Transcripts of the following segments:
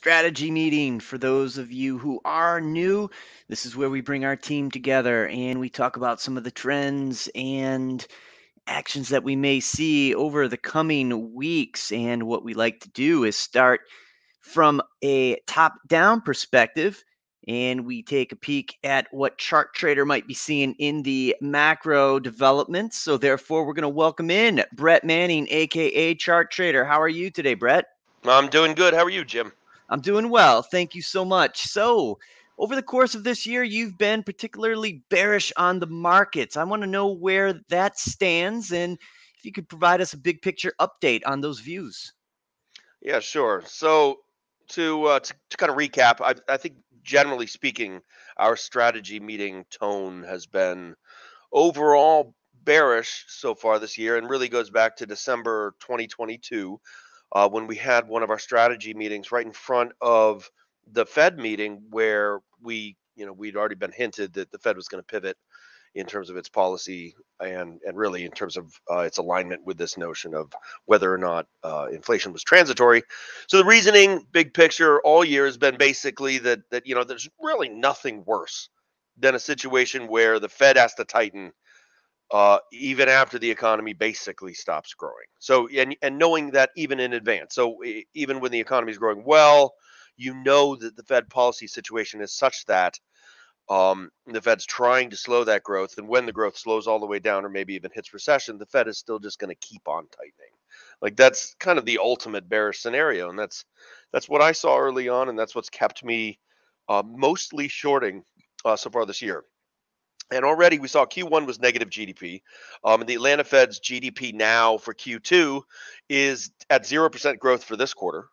strategy meeting. For those of you who are new, this is where we bring our team together and we talk about some of the trends and actions that we may see over the coming weeks. And what we like to do is start from a top-down perspective, and we take a peek at what chart trader might be seeing in the macro developments. So therefore, we're going to welcome in Brett Manning, aka Chart Trader. How are you today, Brett? I'm doing good. How are you, Jim? I'm doing well. Thank you so much. So, over the course of this year, you've been particularly bearish on the markets. I want to know where that stands and if you could provide us a big picture update on those views. Yeah, sure. So to kind of recap, I think generally speaking, our strategy meeting tone has been overall bearish so far this year, and really goes back to December 2022 when we had one of our strategy meetings right in front of the Fed meeting, where we'd already been hinted that the Fed was going to pivot in terms of its policy and really in terms of its alignment with this notion of whether or not inflation was transitory. So the reasoning, big picture, all year has been basically that there's really nothing worse than a situation where the Fed has to tighten even after the economy basically stops growing. So and knowing that even in advance. So even when the economy is growing well, you know that the Fed policy situation is such that the Fed's trying to slow that growth, and when the growth slows all the way down, or maybe even hits recession, the Fed is still just going to keep on tightening. Like that's kind of the ultimate bearish scenario, and that's what I saw early on, and that's what's kept me mostly shorting so far this year. And already we saw Q1 was negative GDP. And the Atlanta Fed's GDP now for Q2 is at 0% growth for this quarter.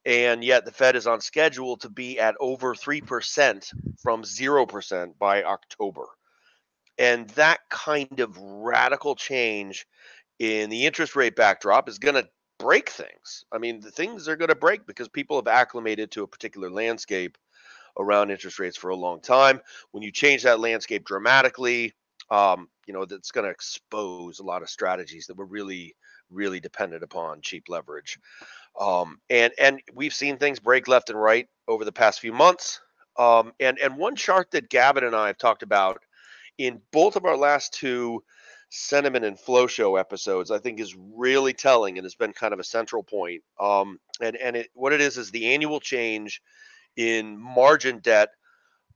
And yet the Fed is on schedule to be at over 3% from 0% by October. And that kind of radical change in the interest rate backdrop is going to break things. I mean, the things are going to break because people have acclimated to a particular landscape around interest rates for a long time. When you change that landscape dramatically, that's going to expose a lot of strategies that were really, really dependent upon cheap leverage. And we've seen things break left and right over the past few months. And one chart that Gavin and I have talked about in both of our last two sentiment and flow show episodes, I think is really telling and has been kind of a central point. What it is the annual change in margin debt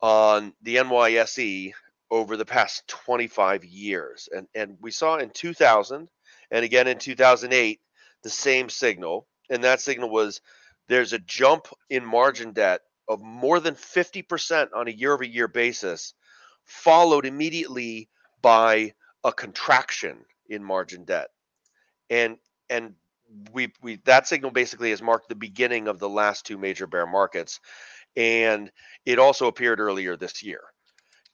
on the NYSE over the past 25 years. And we saw in 2000 and again in 2008 the same signal. And that signal was there's a jump in margin debt of more than 50% on a year over year basis, followed immediately by a contraction in margin debt. And we that signal basically has marked the beginning of the last two major bear markets, and it also appeared earlier this year.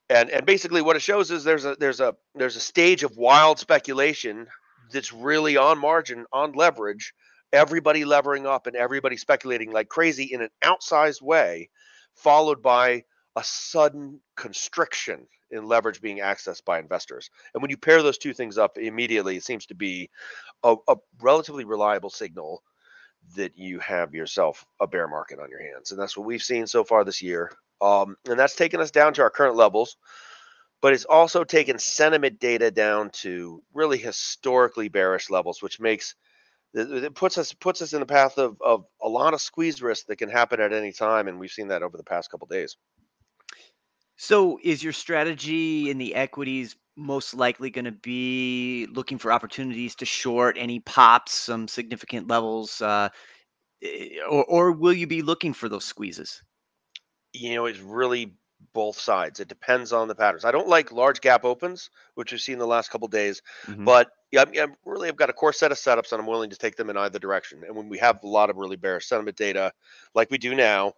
And basically what it shows is there's a stage of wild speculation that's really on margin, on leverage, everybody levering up and everybody speculating like crazy in an outsized way, followed by a sudden constriction in leverage being accessed by investors. And when you pair those two things up immediately, it seems to be a relatively reliable signal that you have yourself a bear market on your hands. And that's what we've seen so far this year. And that's taken us down to our current levels, but it's also taken sentiment data down to really historically bearish levels, which makes it puts us in the path of a lot of squeeze risk that can happen at any time. And we've seen that over the past couple of days. So, is your strategy in the equities most likely going to be looking for opportunities to short any pops, some significant levels, or will you be looking for those squeezes? It's really both sides. It depends on the patterns. I don't like large gap opens, which we've seen the last couple of days, Mhm. but yeah, I've got a core set of setups, and I'm willing to take them in either direction. And when we have a lot of really bearish sentiment data, like we do now,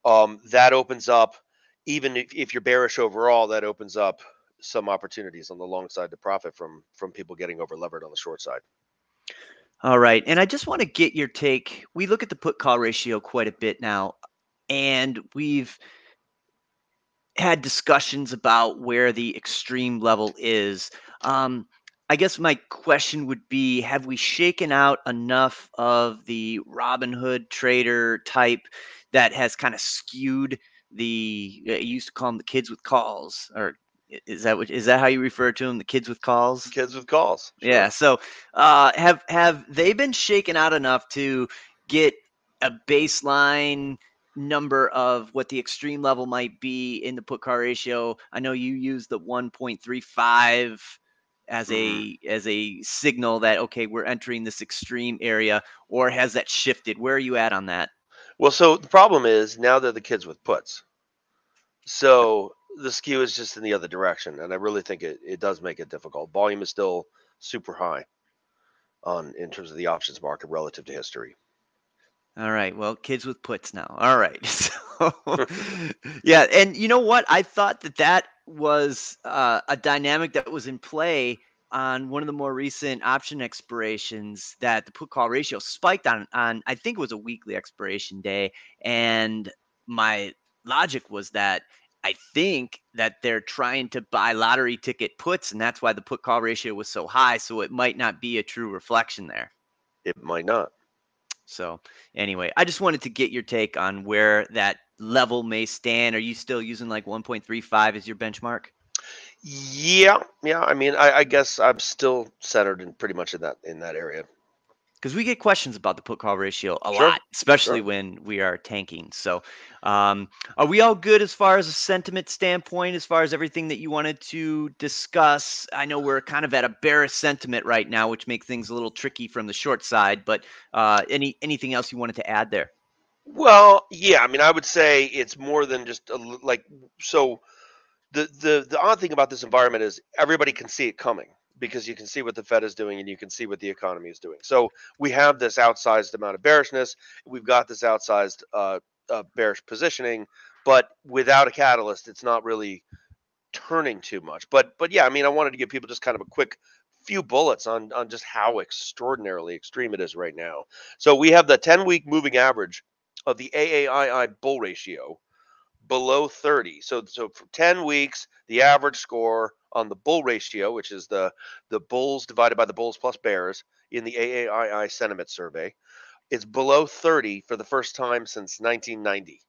that opens up. Even if you're bearish overall, that opens up some opportunities on the long side to profit from people getting over levered on the short side. All right. And I just want to get your take. We look at the put call ratio quite a bit now, and we've had discussions about where the extreme level is. Um, I guess my question would be, have we shaken out enough of the Robin Hood trader type that has kind of skewed the, you used to call them the kids with calls, or is that how you refer to them, the kids with calls? Kids with calls. Yeah. Sure. So, have they been shaken out enough to get a baseline number of what the extreme level might be in the put call ratio? I know you use the 1.35 as Mhm. a signal that, okay, we're entering this extreme area, or has that shifted? Where are you at on that? Well, so the problem is now they're the kids with puts. So the skew is just in the other direction, and I really think it does make it difficult. Volume is still super high on in terms of the options market relative to history. All right. Well, kids with puts now. All right. So, yeah. And you know what? I thought that was a dynamic that was in play on one of the more recent option expirations, that the put call ratio spiked on, I think it was a weekly expiration day. And my logic was that I think that they're trying to buy lottery ticket puts, and that's why the put call ratio was so high. So it might not be a true reflection there. It might not. So anyway, I just wanted to get your take on where that level may stand. Are you still using like 1.35 as your benchmark? Yeah, yeah. I mean, I guess I'm still centered in pretty much in that area. Because we get questions about the put call ratio a Sure, lot, especially sure. when we are tanking. So, are we all good as far as a sentiment standpoint, as far as everything that you wanted to discuss? I know we're kind of at a bearish sentiment right now, which makes things a little tricky from the short side. But anything else you wanted to add there? Well, yeah. I mean, I would say it's more than just like so. The odd thing about this environment is everybody can see it coming because you can see what the Fed is doing and you can see what the economy is doing. So we have this outsized amount of bearishness. We've got this outsized bearish positioning, but without a catalyst, it's not really turning too much. But yeah, I mean, I wanted to give people just kind of a quick few bullets on just how extraordinarily extreme it is right now. So we have the 10-week moving average of the AAII bull ratio below 30. So for 10 weeks, the average score on the bull ratio, which is the bulls divided by the bulls plus bears in the AAII sentiment survey, is below 30 for the first time since 1990.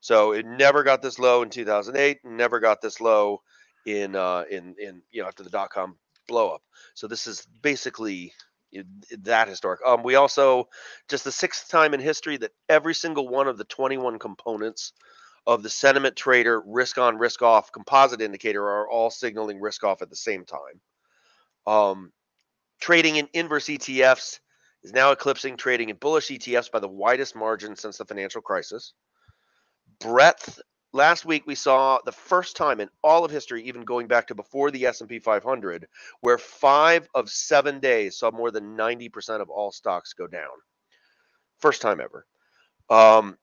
So it never got this low in 2008, never got this low in after the dot-com blow up. So this is basically that historic. We also, just the sixth time in history that every single one of the 21 components of the sentiment trader risk on risk off composite indicator are all signaling risk off at the same time. Um, Trading in inverse ETFs is now eclipsing trading in bullish ETFs by the widest margin since the financial crisis. Breadth. Last week we saw the first time in all of history, even going back to before the S&P 500, where 5 of 7 days saw more than 90% of all stocks go down. First time ever. Um,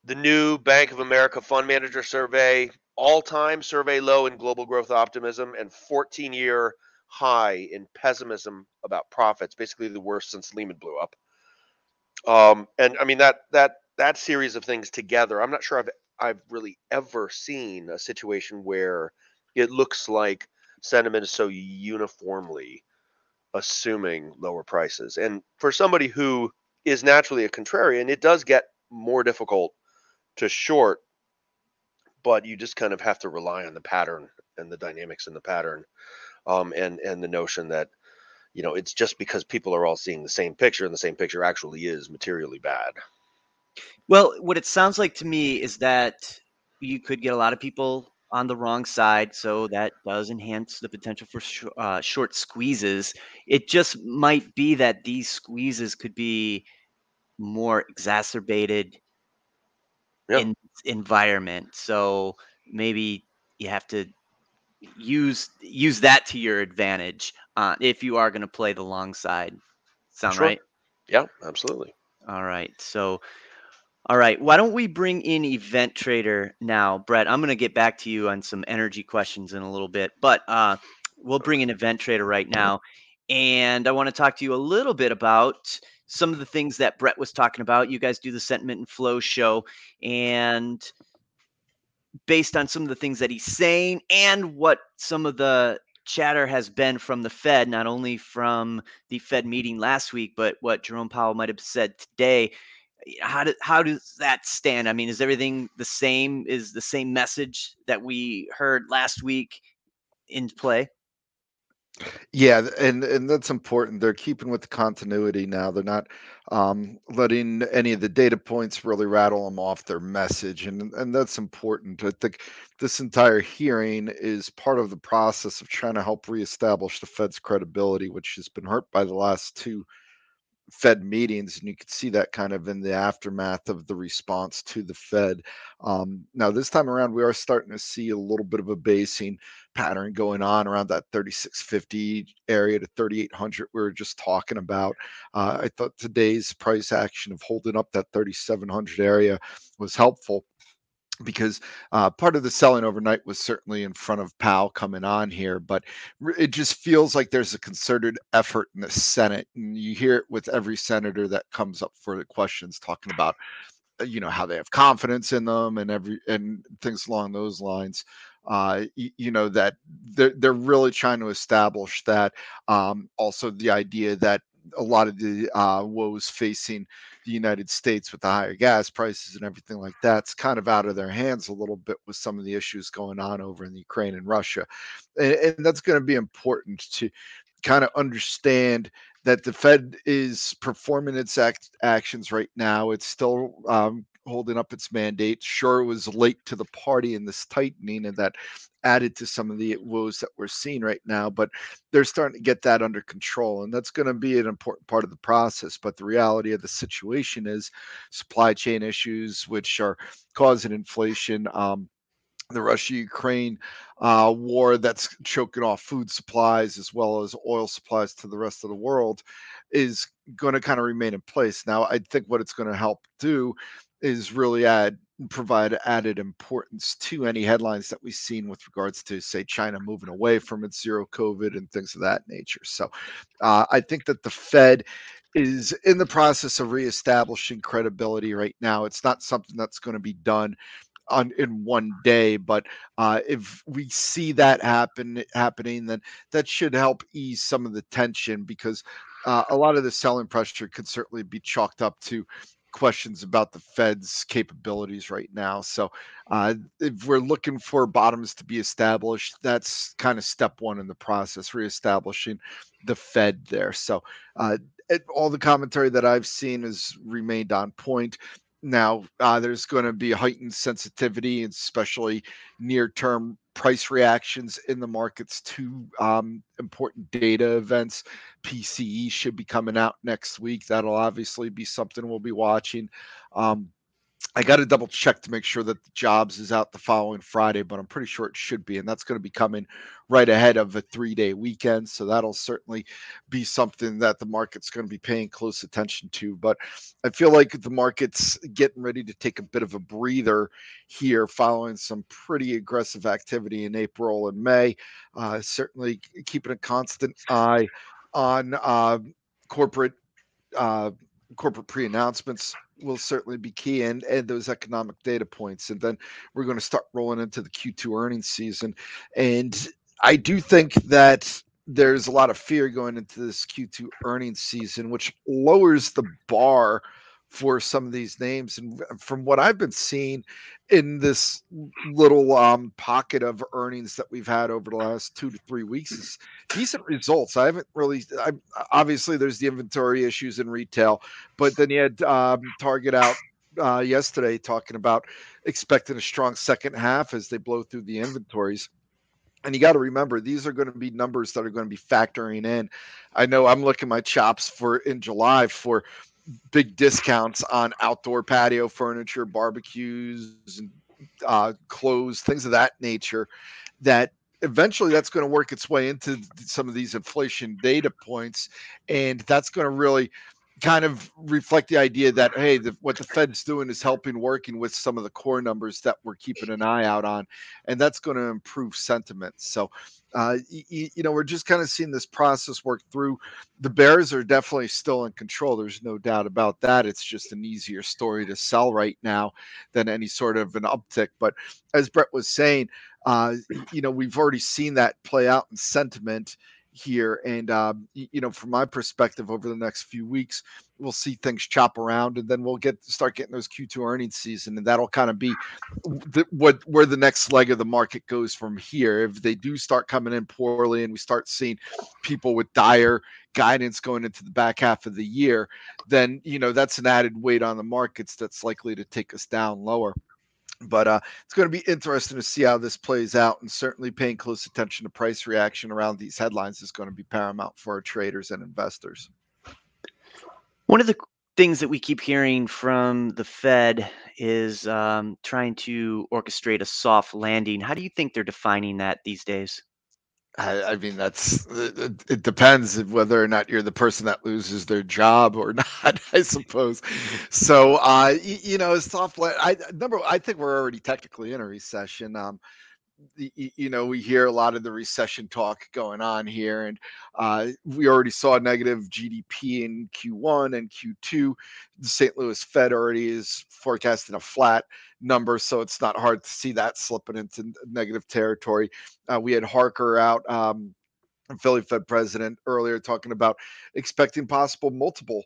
the new Bank of America Fund Manager Survey, all-time survey low in global growth optimism and 14-year high in pessimism about profits, basically the worst since Lehman blew up. And I mean that series of things together, I'm not sure I've really ever seen a situation where it looks like sentiment is so uniformly assuming lower prices. And for somebody who is naturally a contrarian, it does get more difficult to short, but you just kind of have to rely on the pattern and the dynamics in the pattern, and the notion that it's just because people are all seeing the same picture, and the same picture actually is materially bad. Well, what it sounds like to me is that you could get a lot of people on the wrong side, so that does enhance the potential for short squeezes. It just might be that these squeezes could be more exacerbated Yeah, in this environment. So maybe you have to use that to your advantage if you are going to play the long side. Sound sure. right? Yeah, absolutely. All right. So all right. Why don't we bring in Event Trader now, Brett? I'm going to get back to you on some energy questions in a little bit, but we'll bring in Event Trader right now. And I want to talk to you a little bit about some of the things that Brett was talking about. You guys do the Sentiment and Flow show, and based on some of the things that he's saying and what some of the chatter has been from the Fed, not only from the Fed meeting last week, but what Jerome Powell might have said today, How does that stand? I mean, is everything the same? Is the same message that we heard last week in play? Yeah, and that's important. They're keeping with the continuity now. They're not letting any of the data points really rattle them off their message, and that's important. I think this entire hearing is part of the process of trying to help reestablish the Fed's credibility, which has been hurt by the last two Fed meetings, and you could see that kind of in the aftermath of the response to the Fed. Now, this time around, we are starting to see a little bit of a basing pattern going on around that 3650 area to 3800 we were just talking about. I thought today's price action of holding up that 3700 area was helpful because part of the selling overnight was certainly in front of Powell coming on here, but it just feels like there's a concerted effort in the Senate, and you hear it with every senator that comes up for the questions talking about how they have confidence in them and things along those lines. That they're really trying to establish that. Also, the idea that a lot of the woes facing the United States with the higher gas prices and everything like that's kind of out of their hands a little bit with some of the issues going on over in the Ukraine and Russia, and that's going to be important to kind of understand that the Fed is performing its actions right now. It's still holding up its mandate. Sure, it was late to the party in this tightening, and that added to some of the woes that we're seeing right now, but they're starting to get that under control, and that's going to be an important part of the process. But the reality of the situation is supply chain issues, which are causing inflation. The Russia-Ukraine war that's choking off food supplies as well as oil supplies to the rest of the world is going to kind of remain in place. Now, I think what it's going to help do is really provide added importance to any headlines that we've seen with regards to, say, China moving away from its zero COVID and things of that nature. So I think that the Fed is in the process of reestablishing credibility right now. It's not something that's going to be done in one day, but if we see that happening, then that should help ease some of the tension because a lot of the selling pressure could certainly be chalked up to questions about the Fed's capabilities right now. So if we're looking for bottoms to be established, that's kind of step one in the process, reestablishing the Fed there. So all the commentary that I've seen has remained on point. Now, there's going to be heightened sensitivity, especially near-term price reactions in the markets to important data events. PCE should be coming out next week. That'll obviously be something we'll be watching. Um, I got to double check to make sure that the jobs is out the following Friday, but I'm pretty sure it should be. And that's going to be coming right ahead of a 3-day weekend. So that'll certainly be something that the market's going to be paying close attention to. But I feel like the market's getting ready to take a bit of a breather here following some pretty aggressive activity in April and May. Certainly keeping a constant eye on corporate uh, corporate pre-announcements will certainly be key, and those economic data points. And then we're going to start rolling into the Q2 earnings season. And I do think that there's a lot of fear going into this Q2 earnings season, which lowers the bar for some of these names. And from what I've been seeing in this little pocket of earnings that we've had over the last 2 to 3 weeks is decent results. I haven't really, obviously there's the inventory issues in retail, but then you had Target out yesterday talking about expecting a strong second half as they blow through the inventories. And you got to remember, these are going to be numbers that are going to be factoring in. I know I'm looking my chops for in July for big discounts on outdoor patio furniture, barbecues, and clothes, things of that nature. That eventually that's going to work its way into some of these inflation data points, and that's going to really kind of reflect the idea that hey, what the Fed's doing is helping working with some of the core numbers that we're keeping an eye out on, and that's going to improve sentiment. So we're just kind of seeing this process work through. The Bears are definitely still in control. There's no doubt about that. It's just an easier story to sell right now than any sort of an uptick. But as Brett was saying, we've already seen that play out in sentiment. here. And, from my perspective, over the next few weeks, we'll see things chop around, and then we'll start getting those Q2 earnings season. And that'll kind of be where the next leg of the market goes from here. If they do start coming in poorly and we start seeing people with dire guidance going into the back half of the year, then, that's an added weight on the markets that's likely to take us down lower. But it's going to be interesting to see how this plays out, and certainly paying close attention to price reaction around these headlines is going to be paramount for our traders and investors. One of the things that we keep hearing from the Fed is trying to orchestrate a soft landing. How do you think they're defining that these days? I mean, it depends whether or not you're the person that loses their job or not, I suppose. So, soft land. I think we're already technically in a recession. We hear a lot of the recession talk going on here, and we already saw negative GDP in Q1 and Q2. The St. Louis Fed already is forecasting a flat number, so it's not hard to see that slipping into negative territory. We had Harker out, Philly Fed president, earlier, talking about expecting possible multiple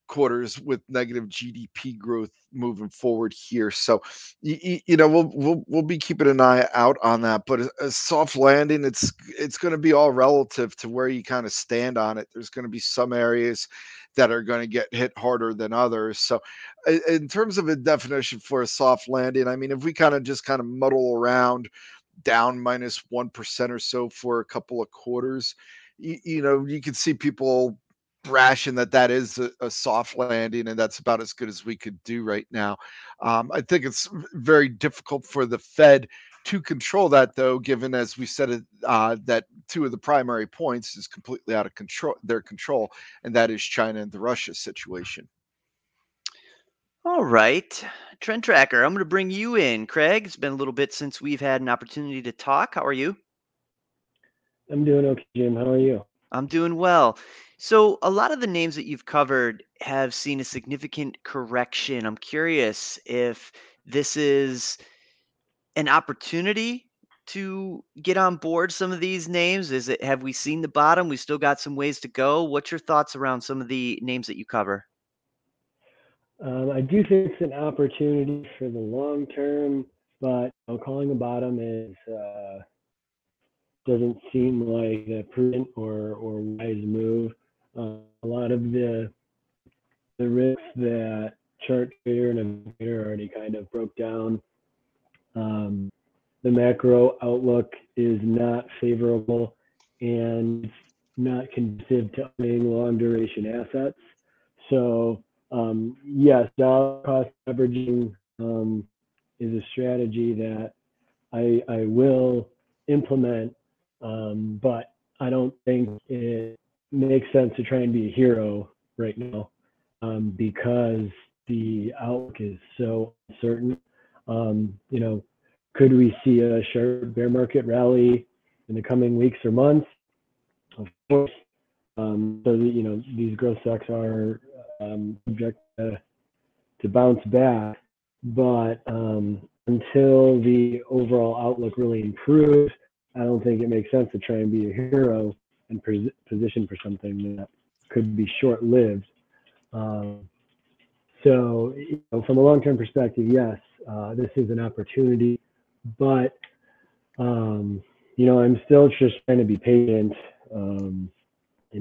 quarters with negative GDP growth moving forward here. So, we'll be keeping an eye out on that. But a soft landing, it's going to be all relative to where you kind of stand on it. There's going to be some areas that are going to get hit harder than others. So, in terms of a definition for a soft landing, I mean, if we kind of muddle around down minus 1% or so for a couple of quarters, you can see people brashing that is a soft landing, and that's about as good as we could do right now. I think it's very difficult for the Fed to control that, though, given, as we said, that two of the primary points is completely out of their control, and that is China and the Russia situation. All right. Trend Tracker, I'm going to bring you in. Craig, it's been a little bit since we've had an opportunity to talk. How are you? I'm doing okay, Jim. How are you? I'm doing well. So, a lot of the names that you've covered have seen a significant correction. I'm curious if this is an opportunity to get on board some of these names. Have we seen the bottom? We still got some ways to go. What's your thoughts around some of the names that you cover? I do think it's an opportunity for the long term, but calling a bottom doesn't seem like a prudent or wise move. A lot of the risks that chart trader and investigator already kind of broke down. The macro outlook is not favorable and not conducive to owning long duration assets. So yes, dollar cost averaging is a strategy that I will implement, but I don't think it makes sense to try and be a hero right now because the outlook is so uncertain. Could we see a sharp bear market rally in the coming weeks or months? Of course. So these growth stocks are subject to bounce back, but until the overall outlook really improves, I don't think it makes sense to try and be a hero and position for something that could be short-lived. So from a long-term perspective, yes, this is an opportunity, but I'm still just trying to be patient and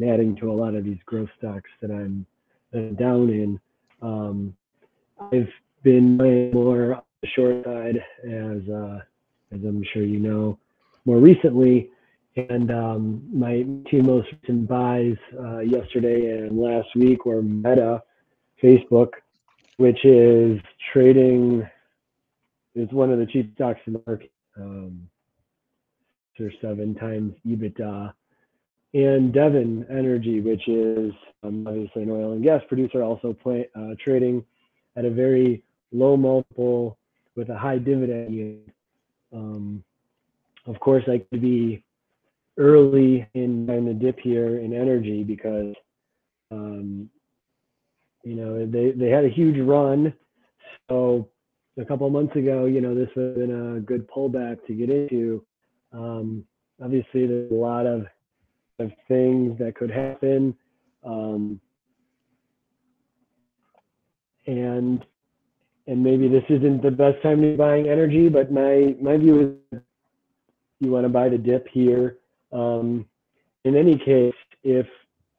adding to a lot of these growth stocks that I'm down in. I've been more on the short side, as I'm sure you know, more recently, and my two most recent buys yesterday and last week were Meta, Facebook, which is trading. It's one of the cheap stocks in the market. They're 7 times EBITDA. And Devon Energy, which is obviously an oil and gas producer, also trading at a very low multiple with a high dividend yield. Of course, I could be early in the dip here in energy because they had a huge run. So a couple of months ago, this would have been a good pullback to get into. Obviously, there's a lot of of things that could happen. And maybe this isn't the best time to be buying energy, but my view is you want to buy the dip here. In any case, if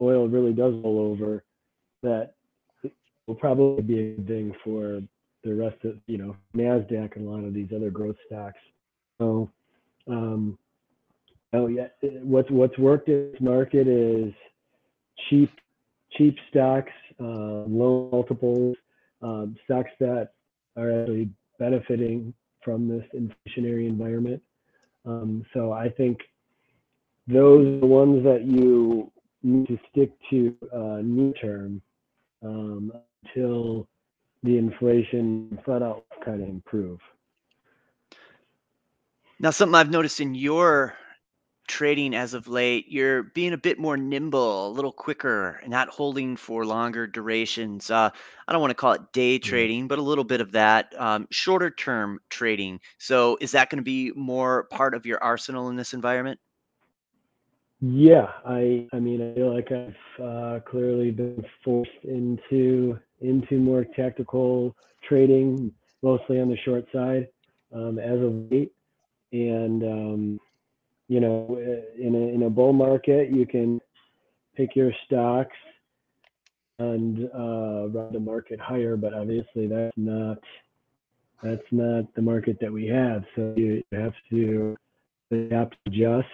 oil really does roll over, that will probably be a good thing for the rest of, NASDAQ and a lot of these other growth stocks. So, yeah, what's worked in this market is cheap stocks, low multiples, stocks that are actually benefiting from this inflationary environment. So I think those are the ones that you need to stick to near term until the inflation flat out kind of improve. Now, something I've noticed in your trading as of late, you're being a bit more nimble, a little quicker, and not holding for longer durations. I don't want to call it day trading, but a little bit of that, shorter term trading. So is that going to be more part of your arsenal in this environment? Yeah, I mean, I feel like I've clearly been forced into more tactical trading, mostly on the short side, as of late. And in a bull market, you can pick your stocks and run the market higher, but obviously that's not the market that we have. So you have to adapt, adjust.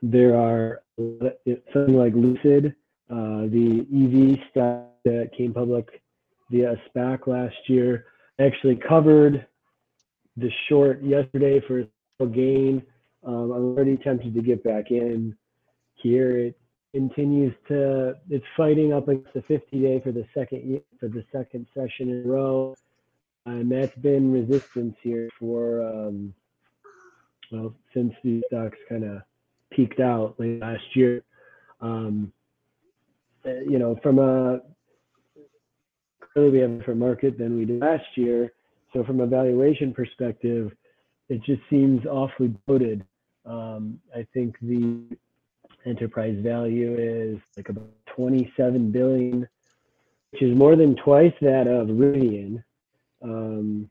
There are something like Lucid, the EV stock that came public via a SPAC last year, actually covered the short yesterday for a gain. I'm already tempted to get back in here. It continues to, it's fighting up against the 50-day for the second session in a row, and that's been resistance here for since these stocks kind of peaked out late last year. From clearly we have a different market than we did last year. So from a valuation perspective, it just seems awfully bloated. I think the enterprise value is like about 27 billion, which is more than twice that of Rivian. And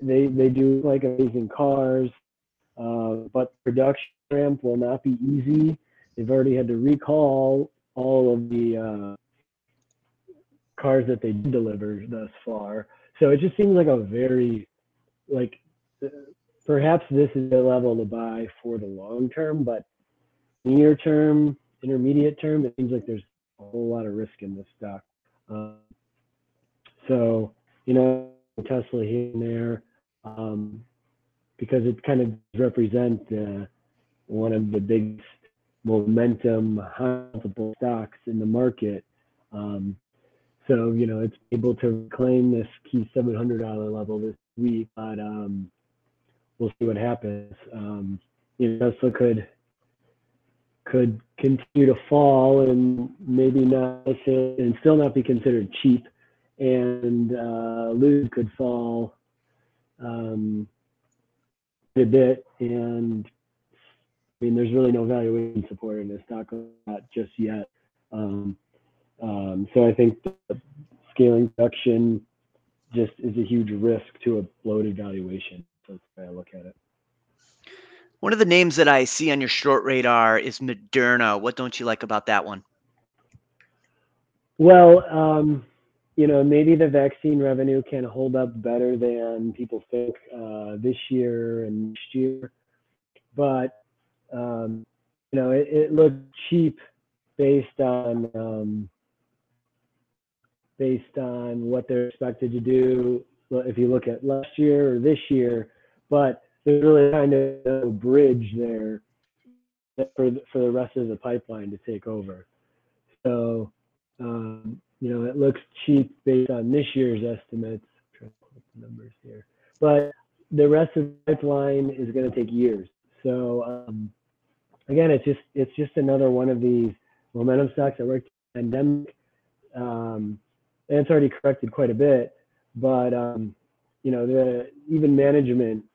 they do like amazing cars, but production ramp will not be easy. They've already had to recall all of the cars that they delivered thus far. So it just seems like a very, perhaps this is a level to buy for the long term, but near term, intermediate term, it seems like there's a whole lot of risk in this stock. So, Tesla here and there, because it kind of represents one of the biggest momentum, high multiple stocks in the market. So, it's able to claim this key $700 level this week, but we'll see what happens. Tesla could continue to fall and maybe not, and still not be considered cheap, and Lucid could fall a bit, and I mean, there's really no valuation support in this stock just yet. So I think the scaling production just is a huge risk to a bloated valuation. So that's the way I look at it. One of the names that I see on your short radar is Moderna. What don't you like about that one? Well, maybe the vaccine revenue can hold up better than people think this year and next year, but it looked cheap based on what they're expected to do. If you look at last year or this year, but there's really kind of no bridge there for the rest of the pipeline to take over. So, it looks cheap based on this year's estimates. I'm trying to put the numbers here, but the rest of the pipeline is going to take years. So, again, it's just another one of these momentum stocks that worked in the pandemic. And it's already corrected quite a bit, but even management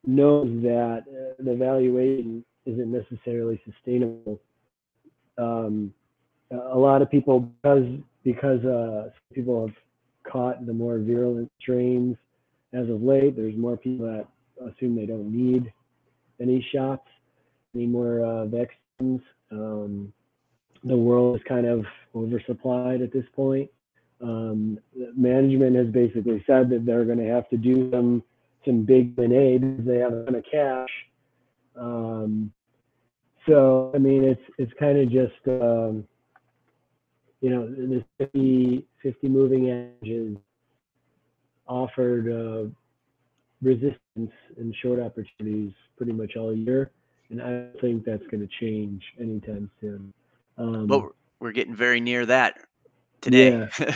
knows that the valuation isn't necessarily sustainable. A lot of people, because people have caught the more virulent strains as of late, there's more people that assume they don't need any shots, any more vaccines. The world is kind of oversupplied at this point. Management has basically said that they're going to have to do some big M&A because they have a ton of cash. So I mean, it's kind of just you know, this 50 moving averages offered resistance and short opportunities pretty much all year, and I don't think that's going to change anytime soon. But we're getting very near that today. Yeah.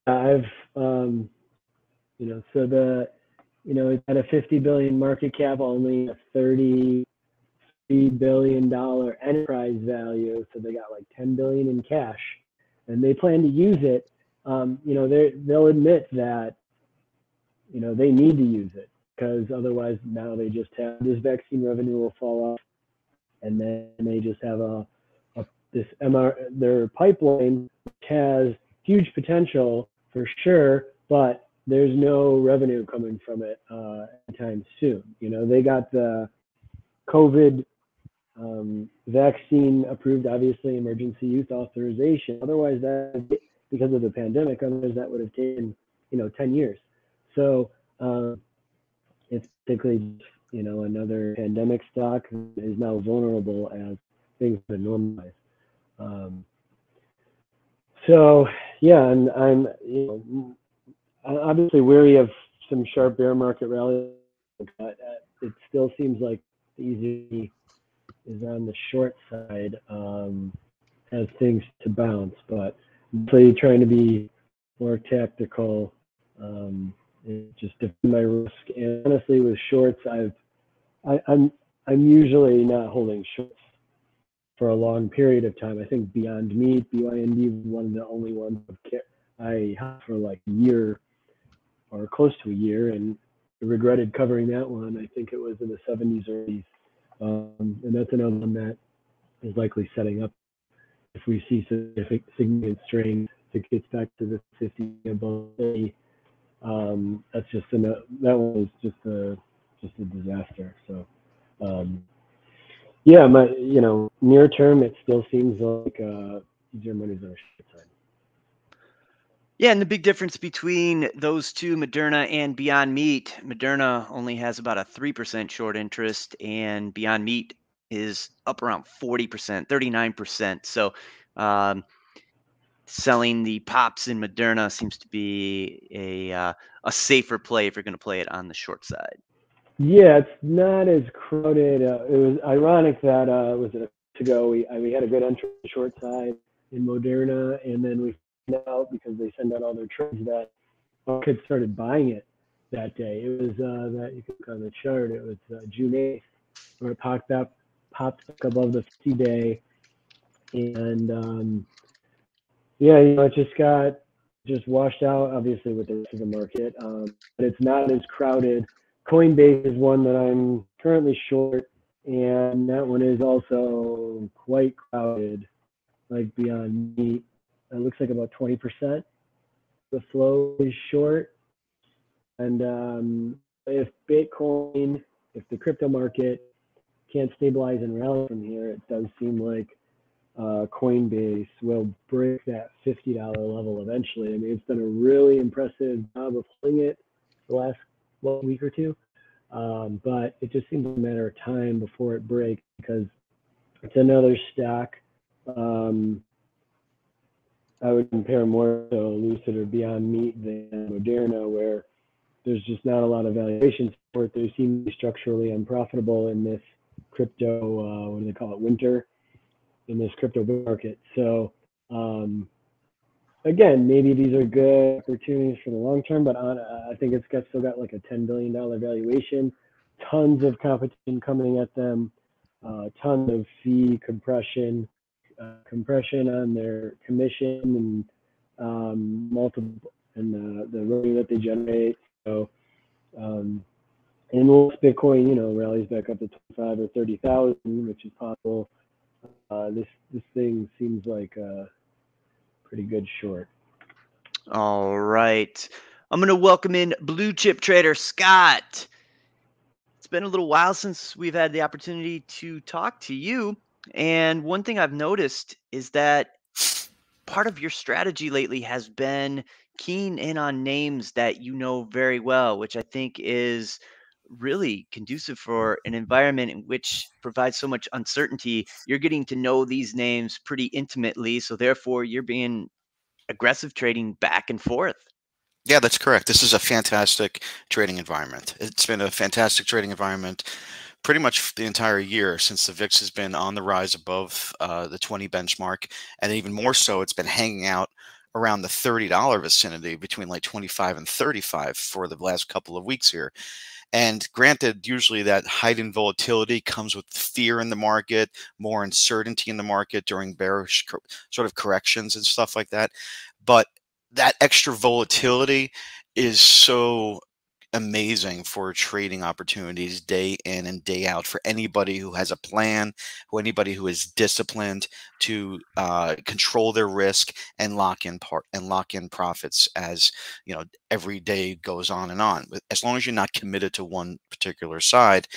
I've you know, so it's at a 50 billion market cap, only a $33 billion enterprise value, so they got like 10 billion in cash, and they plan to use it. You know, they'll admit that, you know, they need to use it, because otherwise now they just have this vaccine revenue will fall off, and then they just have their pipeline, which has huge potential for sure, but there's no revenue coming from it anytime soon. You know, they got the COVID vaccine approved, obviously emergency use authorization. Otherwise, that, because of the pandemic, otherwise that would have taken, you know, 10 years. So it's basically, you know, another pandemic stock is now vulnerable as things have normalized. So yeah, and I'm, you know, obviously wary of some sharp bear market rally, but it still seems like the easy is on the short side, has things to bounce, but I'm really trying to be more tactical, just defend my risk. And honestly, with shorts, I'm usually not holding shorts for a long period of time. I think Beyond Meat, BYND, was one of the only ones I had for like a year or close to a year, and I regretted covering that one. I think it was in the 70s or 80s. And that's another one that is likely setting up if we see significant strain, if it gets back to the 50 above 30. That's just that one was just a disaster. So yeah, you know, near term it still seems like easier money's on the short side. Yeah, and the big difference between those two, Moderna and Beyond Meat, Moderna only has about a 3% short interest, and Beyond Meat is up around 40%, 39%. So selling the pops in Moderna seems to be a safer play if you're going to play it on the short side. Yeah, it's not as crowded. It was ironic that was it a week ago we had a good entry on the short side in Moderna, and then we found out, because they send out all their trades, that market started buying it that day. It was that you can look on the chart. It was June 8th, where it popped up above the 50-day, and yeah, you know, it just washed out, obviously, with the rest of the market, but it's not as crowded. Coinbase is one that I'm currently short, and that one is also quite crowded, like Beyond Meat. It looks like about 20% the flow is short. And if Bitcoin, if the crypto market can't stabilize and rally from here, it does seem like Coinbase will break that $50 level eventually. I mean, it's done a really impressive job of holding it the last week or two, but it just seems a matter of time before it breaks, because it's another stock. I would compare more to Lucid or Beyond Meat than Moderna, where there's just not a lot of valuation support. They seem to be structurally unprofitable in this crypto, what do they call it, winter, in this crypto market. So again, maybe these are good opportunities for the long term, but I think it's still got like a $10 billion valuation, tons of competition coming at them, tons of fee compression on their commission, and the revenue that they generate. So and unless Bitcoin, rallies back up to 25 or 30,000, which is possible, this thing seems like a pretty good short. All right. I'm going to welcome in blue chip trader Scott. It's been a little while since we've had the opportunity to talk to you. And one thing I've noticed is that part of your strategy lately has been keying in on names that you know very well, which I think is really conducive for an environment in which provides so much uncertainty. You're getting to know these names pretty intimately, so therefore you're being aggressive trading back and forth. Yeah, that's correct. This is a fantastic trading environment. It's been a fantastic trading environment pretty much the entire year since the VIX has been on the rise above the 20 benchmark. And even more so, it's been hanging out around the $30 vicinity between like 25 and 35 for the last couple of weeks here. And granted, usually that heightened volatility comes with fear in the market, more uncertainty in the market during bearish sort of corrections and stuff like that. But that extra volatility is so amazing for trading opportunities day in and day out for anybody who has a plan, anybody who is disciplined to control their risk and lock in profits as every day goes on and on. As long as you're not committed to one particular side,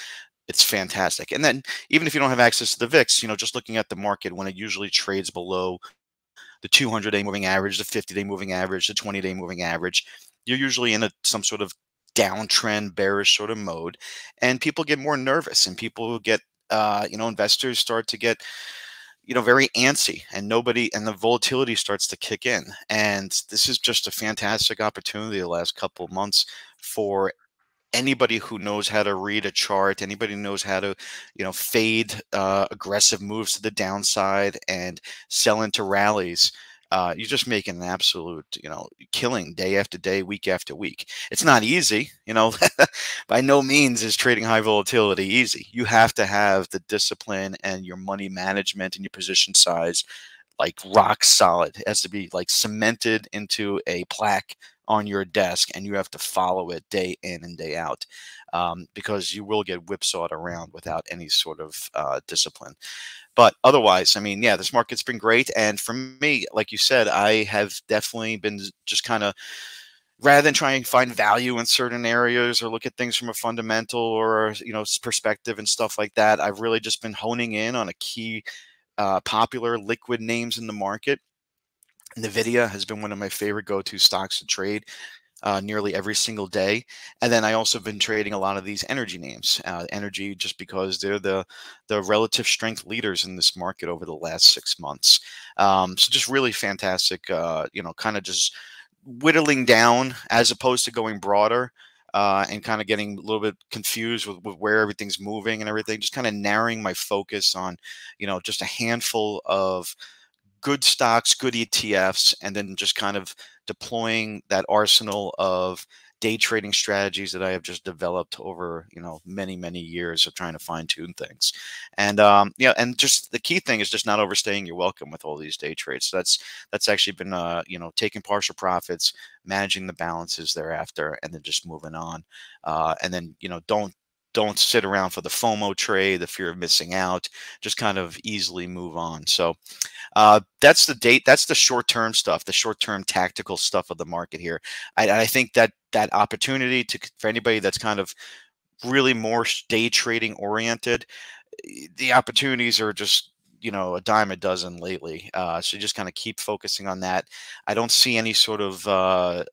it's fantastic. And then even if you don't have access to the VIX, just looking at the market when it usually trades below the 200-day moving average, the 50-day moving average, the 20-day moving average, you're usually in some sort of downtrend, bearish sort of mode, and people get more nervous, and people get, investors start to get, very antsy, and the volatility starts to kick in. And this is just a fantastic opportunity the last couple of months for anybody who knows how to read a chart, anybody who knows how to, fade aggressive moves to the downside and sell into rallies. You're just making an absolute, killing day after day, week after week. It's not easy, by no means is trading high volatility easy. You have to have the discipline and your money management and your position size like rock solid. It has to be like cemented into a plaque on your desk, and you have to follow it day in and day out, because you will get whipsawed around without any sort of discipline. But otherwise, I mean, yeah, this market's been great. And for me, like you said, I have definitely been just kind of, rather than trying to find value in certain areas or look at things from a fundamental or, perspective and stuff like that, I've really just been honing in on a key popular liquid names in the market. NVIDIA has been one of my favorite go-to stocks to trade nearly every single day. And then I also have been trading a lot of these energy names, energy just because they're the relative strength leaders in this market over the last 6 months. So just really fantastic, kind of just whittling down as opposed to going broader. And kind of getting a little bit confused with where everything's moving and everything, just kind of narrowing my focus on, just a handful of good stocks, good ETFs, and then just kind of deploying that arsenal of day trading strategies that I have just developed over, many, many years of trying to fine tune things. And, and just the key thing is just not overstaying your welcome with all these day trades. So that's actually been, taking partial profits, managing the balances thereafter, and then just moving on. And then, don't sit around for the FOMO trade, the fear of missing out, just kind of easily move on. So that's the short-term stuff, the short-term tactical stuff of the market here. I think that opportunity for anybody that's kind of really more day trading oriented, the opportunities are just, a dime a dozen lately. So just kind of keep focusing on that. I don't see any sort of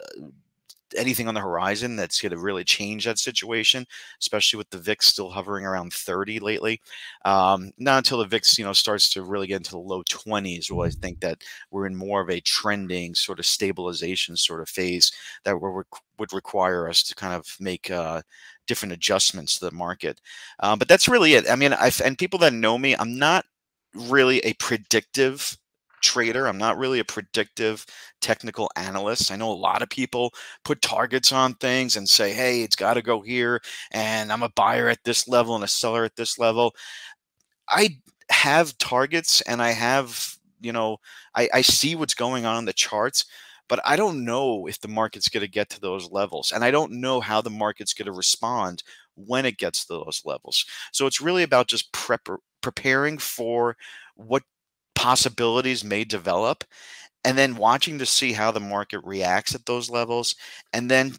anything on the horizon that's going to really change that situation, especially with the VIX still hovering around 30 lately. Not until the VIX, starts to really get into the low 20s will I think that we're in more of a trending sort of stabilization sort of phase that would require us to kind of make different adjustments to the market. But that's really it. I mean, and people that know me, I'm not really a predictive trader. I'm not really a predictive technical analyst. I know a lot of people put targets on things and say, hey, it's got to go here, and I'm a buyer at this level and a seller at this level. I have targets, and I have, I see what's going on in the charts, but I don't know if the market's going to get to those levels. And I don't know how the market's going to respond when it gets to those levels. So it's really about just preparing for what possibilities may develop, and then watching to see how the market reacts at those levels, and then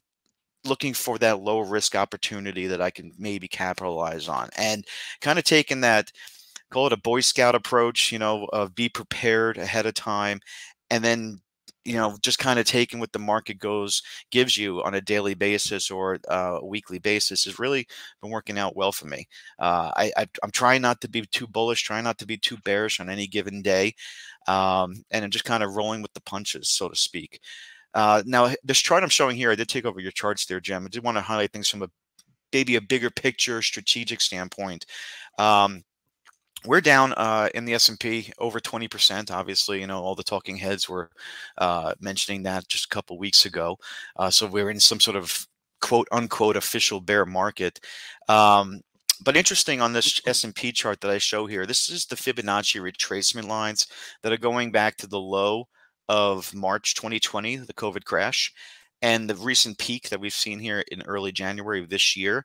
looking for that low risk opportunity that I can maybe capitalize on, and kind of taking that, call it a Boy Scout approach, of be prepared ahead of time, and then, just kind of taking what the market gives you on a daily basis or a weekly basis has really been working out well for me. I'm trying not to be too bullish, trying not to be too bearish on any given day, and I'm just kind of rolling with the punches, so to speak. Now, this chart I'm showing here, I did take over your charts there, Jim. I did want to highlight things from maybe a bigger picture, strategic standpoint. We're down in the S&P over 20%. Obviously, all the talking heads were mentioning that just a couple weeks ago. So we're in some sort of quote unquote official bear market. But interesting on this S&P chart that I show here, this is the Fibonacci retracement lines that are going back to the low of March 2020, the COVID crash, and the recent peak that we've seen here in early January of this year.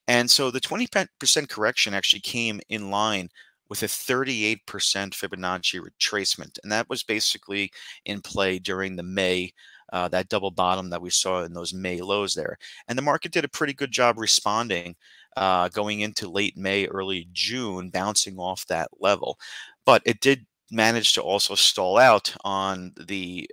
And so the 20% correction actually came in line with a 38% Fibonacci retracement. And that was basically in play during the May, that double bottom that we saw in those May lows there. And the market did a pretty good job responding going into late May, early June, bouncing off that level. But it did manage to also stall out on the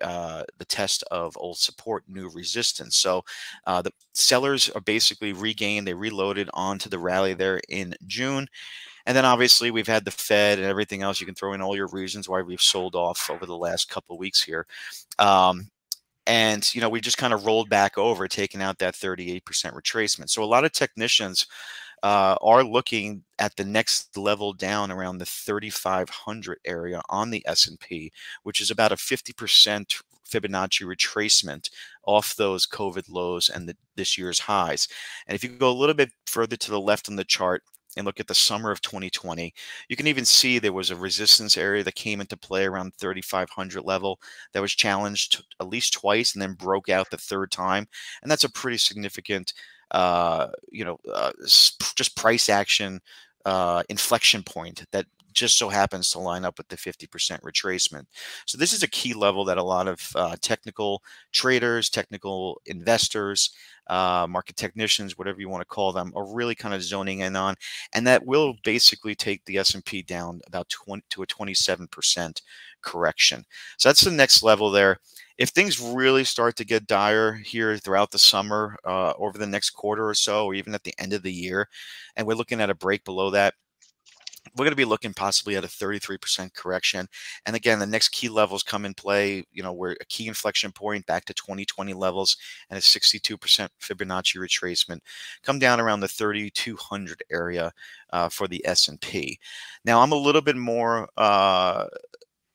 test of old support, new resistance. So the sellers are basically regained, they reloaded onto the rally there in June. And then obviously we've had the Fed and everything else. You can throw in all your reasons why we've sold off over the last couple of weeks here. And, we just kind of rolled back over, taking out that 38% retracement. So a lot of technicians are looking at the next level down around the 3,500 area on the S&P, which is about a 50% Fibonacci retracement off those COVID lows and this year's highs. And if you go a little bit further to the left on the chart and look at the summer of 2020, you can even see there was a resistance area that came into play around 3,500 level that was challenged at least twice and then broke out the third time. And that's a pretty significant just price action inflection point that just so happens to line up with the 50% retracement. So this is a key level that a lot of technical traders, technical investors, market technicians, whatever you want to call them, are really kind of zoning in on, and that will basically take the S&P down about 20 to a 27% correction. So that's the next level there. If things really start to get dire here throughout the summer, over the next quarter or so, or even at the end of the year, and we're looking at a break below that, we're going to be looking possibly at a 33% correction. And again, the next key levels come in play, where a key inflection point back to 2020 levels and a 62% Fibonacci retracement come down around the 3,200 area for the S&P. Now, I'm a little bit more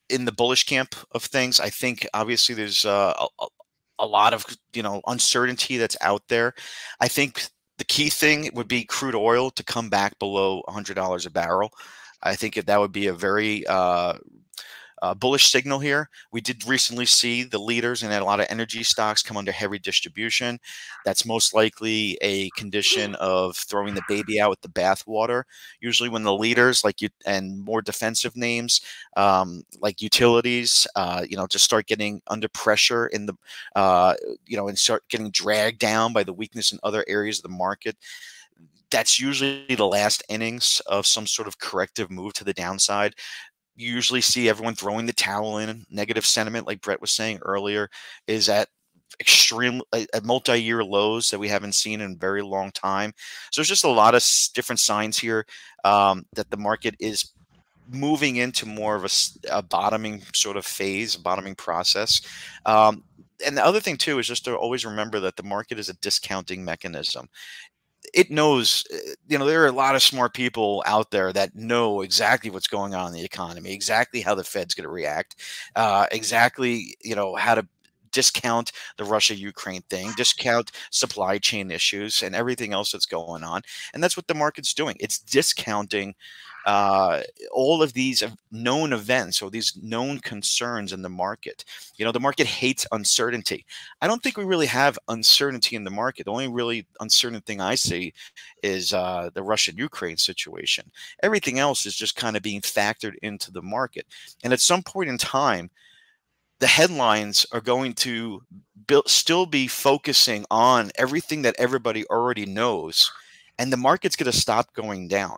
in the bullish camp of things. I think obviously there's a lot of uncertainty that's out there. I think the key thing would be crude oil to come back below $100 a barrel. I think that would be a very bullish signal here. We did recently see the leaders and a lot of energy stocks come under heavy distribution. That's most likely a condition of throwing the baby out with the bathwater. Usually when the leaders and more defensive names like utilities, just start getting under pressure in the, and start getting dragged down by the weakness in other areas of the market, that's usually the last innings of some sort of corrective move to the downside. You usually see everyone throwing the towel in. Negative sentiment, like Brett was saying earlier, is at multi-year lows that we haven't seen in a very long time. So there's just a lot of different signs here that the market is moving into more of a bottoming sort of phase, bottoming process. And the other thing too is just to always remember that the market is a discounting mechanism. It knows, there are a lot of smart people out there that know exactly what's going on in the economy, exactly how the Fed's going to react, exactly, how to discount the Russia-Ukraine thing, discount supply chain issues and everything else that's going on. And that's what the market's doing. It's discounting all of these known events or these known concerns in the market. You know, the market hates uncertainty. I don't think we really have uncertainty in the market. The only really uncertain thing I see is the Russia-Ukraine situation. Everything else is just kind of being factored into the market. And at some point in time, the headlines are going to still be focusing on everything that everybody already knows, and the market's going to stop going down.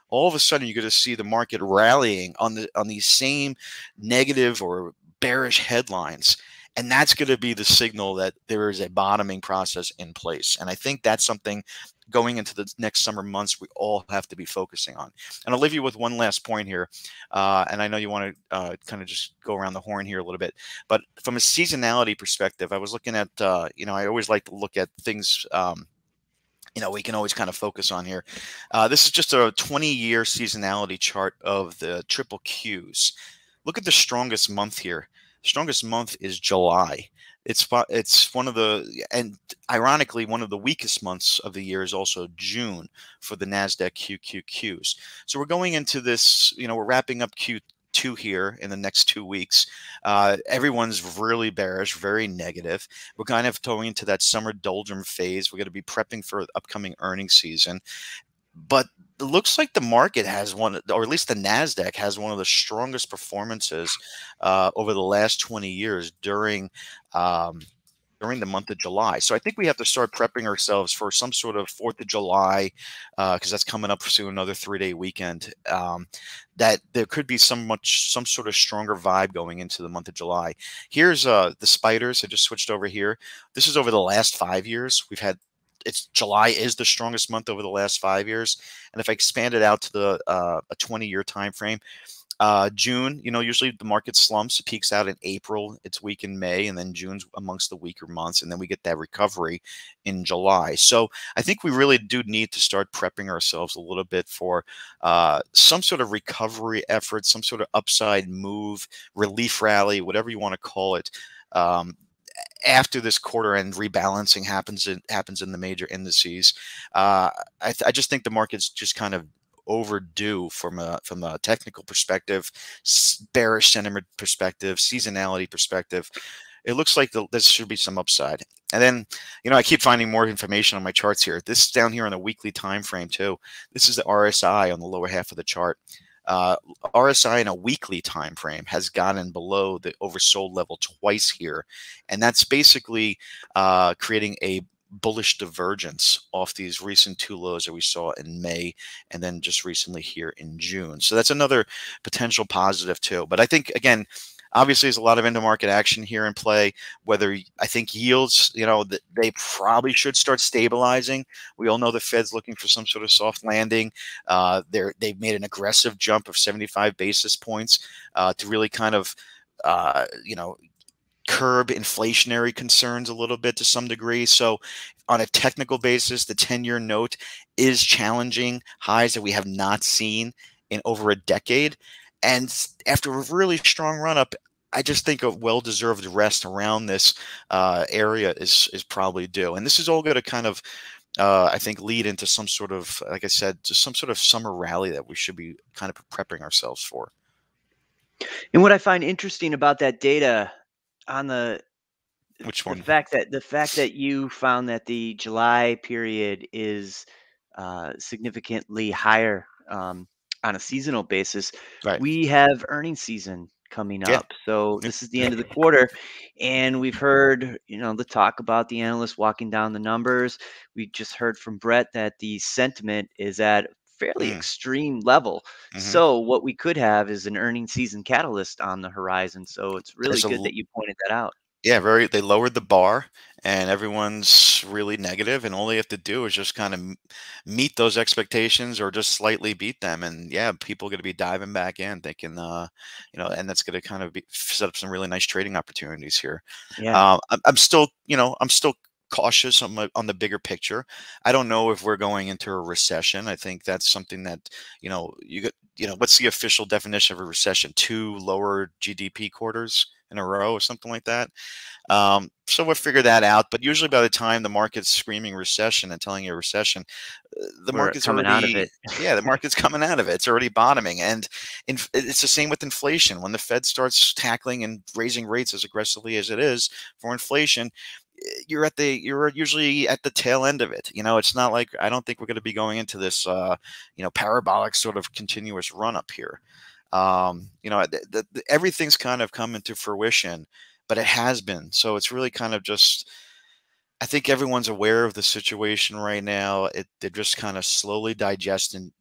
All of a sudden, you're going to see the market rallying on these same negative or bearish headlines, and that's going to be the signal that there is a bottoming process in place. And I think that's something going into the next summer months we all have to be focusing on. And I'll leave you with one last point here. And I know you want to kind of just go around the horn here a little bit. But from a seasonality perspective, I was looking at, you know, I always like to look at things you know, we can always kind of focus on here. This is just a 20-year seasonality chart of the triple Qs. Look at the strongest month here. The strongest month is July. It's one of the, and ironically, one of the weakest months of the year is also June for the NASDAQ QQQs. So we're going into this, you know, we're wrapping up Q2 here in the next 2 weeks. Everyone's really bearish, very negative. We're kind of going into that summer doldrum phase. We're going to be prepping for upcoming earnings season. But it looks like the market has one, or at least the NASDAQ has one of the strongest performances over the last 20 years during the month of July. So I think we have to start prepping ourselves for some sort of 4th of July, because that's coming up soon, another 3-day weekend, that there could be some sort of stronger vibe going into the month of July. Here's the spiders. I just switched over here. This is over the last 5 years. We've had, July is the strongest month over the last 5 years. And if I expand it out to the a 20-year time frame, June, you know, usually the market slumps, it peaks out in April, it's weak in May, and then June's amongst the weaker months, and then we get that recovery in July. So I think we really do need to start prepping ourselves a little bit for some sort of recovery effort, some sort of upside move, relief rally, whatever you want to call it. After this quarter end rebalancing happens in the major indices, I just think the market's just kind of overdue from a technical perspective, bearish sentiment perspective, seasonality perspective. It looks like there should be some upside. And then, you know, I keep finding more information on my charts here. This is down here on the weekly time frame too. This is the RSI on the lower half of the chart. RSI in a weekly time frame has gotten below the oversold level twice here, and that's basically creating a bullish divergence off these recent 2 lows that we saw in May and then just recently here in June. So that's another potential positive too. But I think, again, obviously there's a lot of intermarket action here in play. Whether I think yields, you know, they probably should start stabilizing. We all know the Fed's looking for some sort of soft landing. They've made an aggressive jump of 75 basis points to really kind of, you know, curb inflationary concerns a little bit to some degree. So on a technical basis, the 10-year note is challenging highs that we have not seen in over a decade. And after a really strong run up, I just think a well-deserved rest around this area is probably due. And this is all going to kind of, I think, lead into some sort of, like I said, just some sort of summer rally that we should be kind of prepping ourselves for. And what I find interesting about that data on Which one? the fact that you found that the July period is significantly higher on a seasonal basis. Right. We have earnings season coming Yeah. up, so this is the end of the quarter, and we've heard, you know, the talk about the analysts walking down the numbers. We just heard from Brett that the sentiment is at fairly extreme level. So what we could have is an earnings season catalyst on the horizon. So it's really good that you pointed that out. Yeah, they lowered the bar and everyone's really negative, and all they have to do is just kind of meet those expectations or just slightly beat them. And yeah, people are going to be diving back in thinking, you know, and that's going to kind of set up some really nice trading opportunities here. Yeah. I'm still, you know, I'm still cautious on the bigger picture. I don't know if we're going into a recession. I think that's something that, you know, what's the official definition of a recession? 2 lower GDP quarters in a row or something like that. So we'll figure that out. But usually by the time the market's screaming recession and telling you a recession, the market's coming out of it. Yeah, the market's coming out of it. It's already bottoming. And it's the same with inflation. When the Fed starts tackling and raising rates as aggressively as it is for inflation, you're usually at the tail end of it. It's not like, I don't think we're going to be going into this, parabolic sort of continuous run up here. Everything's kind of come into fruition, but it has been. So it's really kind of just, I think everyone's aware of the situation right now. They're just kind of slowly digesting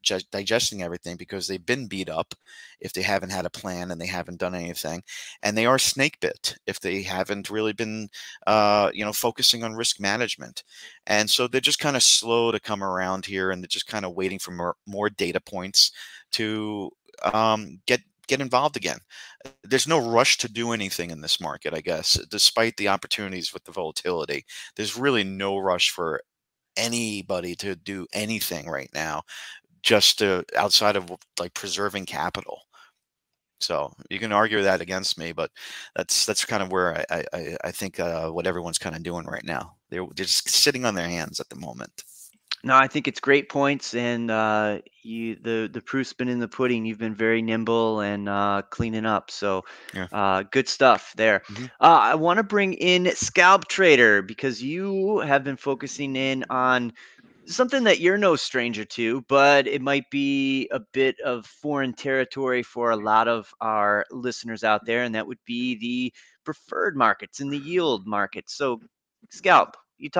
everything because they've been beat up if they haven't had a plan and they haven't done anything. And they are snake bit if they haven't really been, focusing on risk management. And so they're just kind of slow to come around here, and they're just kind of waiting for more data points to get involved again. There's no rush to do anything in this market, I guess, despite the opportunities with the volatility. There's really no rush for anybody to do anything right now, just outside of like preserving capital. So you can argue that against me, but that's kind of where I think what everyone's kind of doing right now. They're just sitting on their hands at the moment. No, I think it's great points, and the proof's been in the pudding. You've been very nimble and cleaning up, so Yeah. good stuff there. I want to bring in Scalp Trader because you have been focusing in on something that you're no stranger to, but it might be a bit of foreign territory for a lot of our listeners out there, and that would be the preferred markets and the yield markets. So, Scalp, you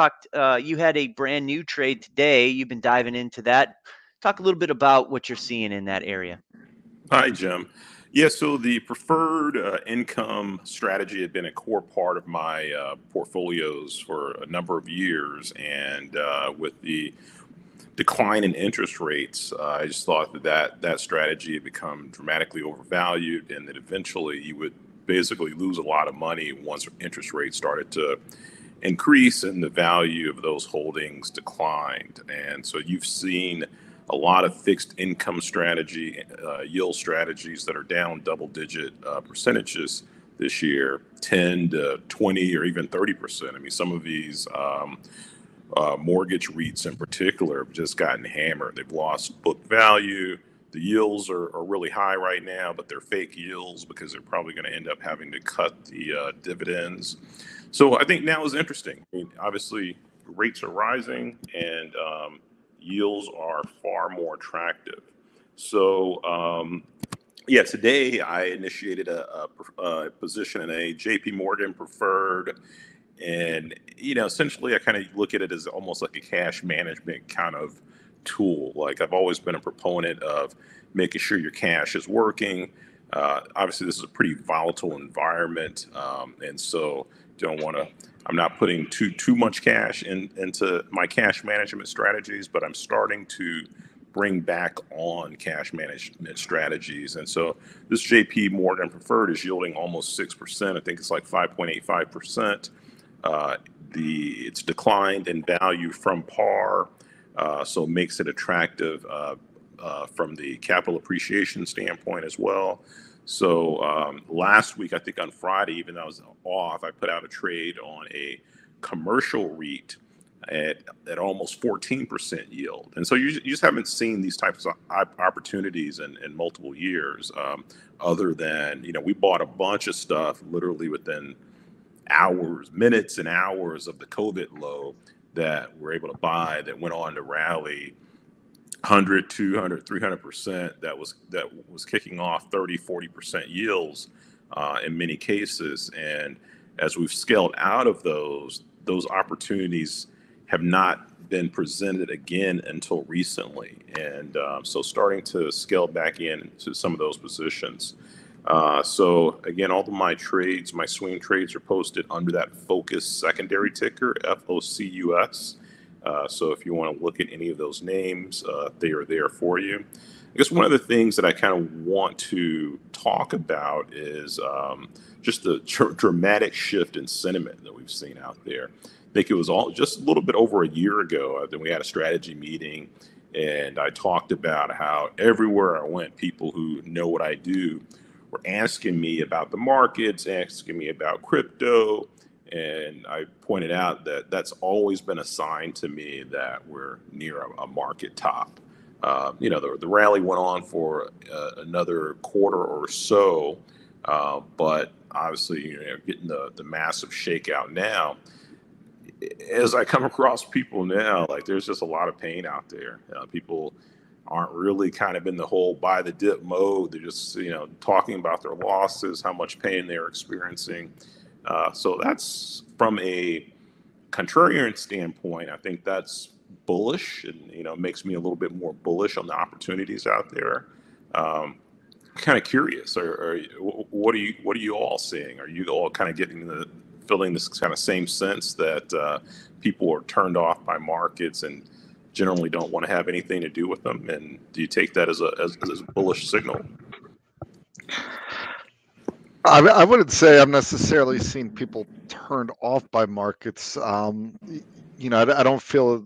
had a brand new trade today. You've been diving into that. Talk a little bit about what you're seeing in that area. Hi, Jim. Yeah, so the preferred income strategy had been a core part of my portfolios for a number of years. And with the decline in interest rates, I just thought that strategy had become dramatically overvalued, and that eventually you would basically lose a lot of money once interest rates started to increase and the value of those holdings declined. And so you've seen a lot of fixed income yield strategies that are down double-digit percentages this year, 10 to 20 or even 30%. I mean, some of these mortgage REITs in particular have just gotten hammered. They've lost book value. The yields are really high right now, but they're fake yields because they're probably going to end up having to cut the dividends. So I think now is interesting. I mean, obviously, rates are rising and yields are far more attractive. So, today I initiated a position in a JP Morgan preferred. And, essentially I kind of look at it as almost like a cash management kind of tool. Like, I've always been a proponent of making sure your cash is working. Obviously, this is a pretty volatile environment. And so I'm not putting too much cash into my cash management strategies, but I'm starting to bring back on cash management strategies. And so this JP Morgan preferred is yielding almost 6%. I think it's like 5.85%. It's declined in value from par, so it makes it attractive from the capital appreciation standpoint as well. So last week, I think on Friday, even though I was off, I put out a trade on a commercial REIT at almost 14% yield. And so you just haven't seen these types of opportunities in multiple years, other than, we bought a bunch of stuff literally within minutes and hours of the COVID low that we're able to buy that went on to rally 100, 200, 300%. That was kicking off 30, 40% yields in many cases. And as we've scaled out of those opportunities have not been presented again until recently. And so starting to scale back into some of those positions. So again, all of my swing trades are posted under that Focus secondary ticker, FOCUS. So if you want to look at any of those names, they are there for you. I guess one of the things that I kind of want to talk about is just the dramatic shift in sentiment that we've seen out there. I think it was just a little bit over a year ago that we had a strategy meeting, And I talked about how everywhere I went, people who know what I do were asking me about the markets, asking me about crypto. And I pointed out that that's always been a sign to me that we're near a market top. You know, the rally went on for another quarter or so, but obviously, you know, getting the massive shakeout now. As I come across people now, like there's just a lot of pain out there. People aren't really kind of in the whole buy the dip mode. They're just, you know, talking about their losses, how much pain they're experiencing. So that's from a contrarian standpoint. I think that's bullish, and you know, makes me a little bit more bullish on the opportunities out there. Kind of curious, what are you all seeing? Are you all kind of feeling this kind of same sense that people are turned off by markets and generally don't want to have anything to do with them? And do you take that as a bullish signal? I wouldn't say I'm necessarily seeing people turned off by markets. You know, I don't feel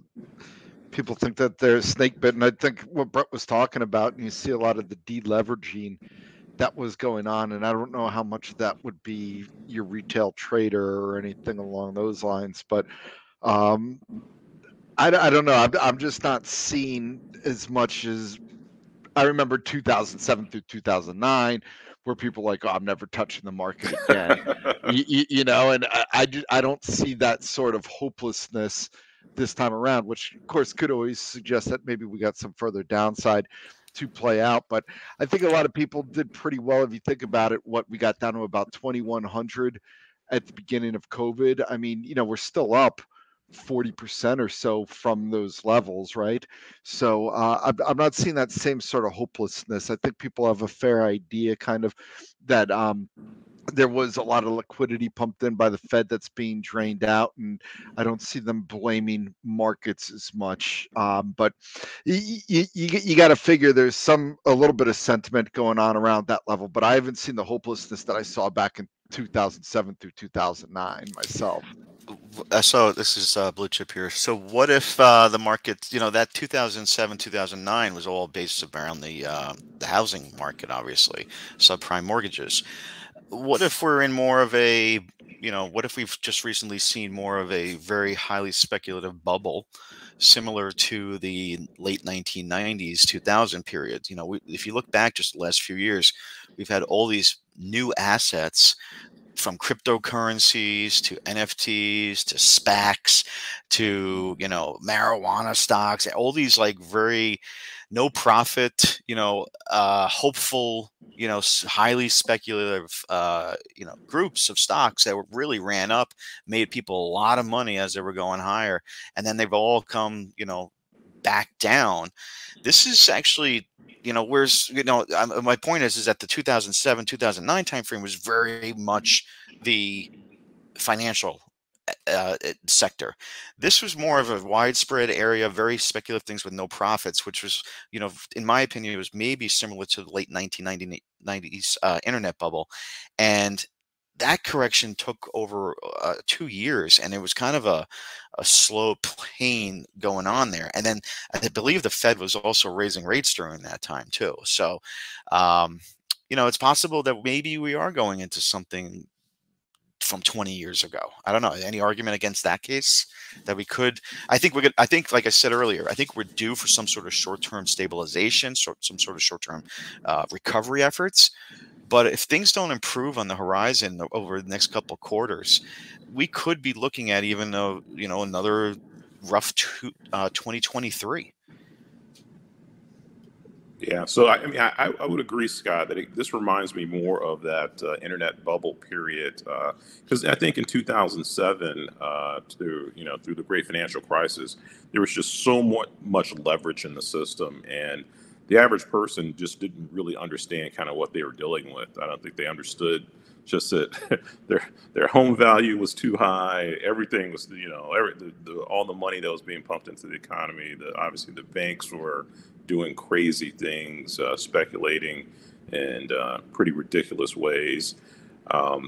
people think that they're snake bitten. I think what Brett was talking about, and you see a lot of the deleveraging that was going on, and I don't know how much of that would be your retail trader or anything along those lines, but I don't know. I'm just not seeing as much as I remember 2007 through 2009, where people were like, "Oh, I'm never touching the market again," you know. And I don't see that sort of hopelessness this time around, which of course could always suggest that maybe we got some further downside to play out. But I think a lot of people did pretty well. If you think about it, what we got down to about 2,100 at the beginning of COVID. I mean, you know, we're still up 40% or so from those levels, right? So I'm not seeing that same sort of hopelessness. I think people have a fair idea kind of that there was a lot of liquidity pumped in by the Fed that's being drained out, and I don't see them blaming markets as much. But you got to figure there's a little bit of sentiment going on around that level, but I haven't seen the hopelessness that I saw back in 2007 through 2009 myself. So this is Blue Chip here. So what if the market, you know, that 2007, 2009 was all based around the housing market, obviously, subprime mortgages. What if we're in more of a, you know, what if we've just recently seen more of a very highly speculative bubble, similar to the late 1990s, 2000 period? You know, if you look back just the last few years, we've had all these new assets, from cryptocurrencies to NFTs to SPACs to, you know, marijuana stocks, all these like very no profit, you know, hopeful, you know, highly speculative, you know, groups of stocks that really ran up, made people a lot of money as they were going higher. And then they've all come, you know, back down. This is actually, you know, where's, you know, my point is that the 2007, 2009 timeframe was very much the financial sector. This was more of a widespread area, very speculative things with no profits, which was, you know, in my opinion, it was maybe similar to the late 1990s internet bubble. And that correction took over 2 years, and it was kind of a slow plane going on there. And then I believe the Fed was also raising rates during that time too. So, you know, it's possible that maybe we are going into something from 20 years ago. I don't know. Any argument against that case that we could? I think I think, like I said earlier, I think we're due for some sort of short-term stabilization, some sort of short-term recovery efforts. But if things don't improve on the horizon over the next couple of quarters, we could be looking at even though, you know, another rough 2023. Yeah, so I mean, I would agree, Scott, that this reminds me more of that internet bubble period, because I think in 2007, through the great financial crisis, there was just so much leverage in the system, and the average person just didn't really understand kind of what they were dealing with. I don't think they understood just that their home value was too high. Everything was, you know, all the money that was being pumped into the economy. Obviously the banks were doing crazy things, speculating in pretty ridiculous ways.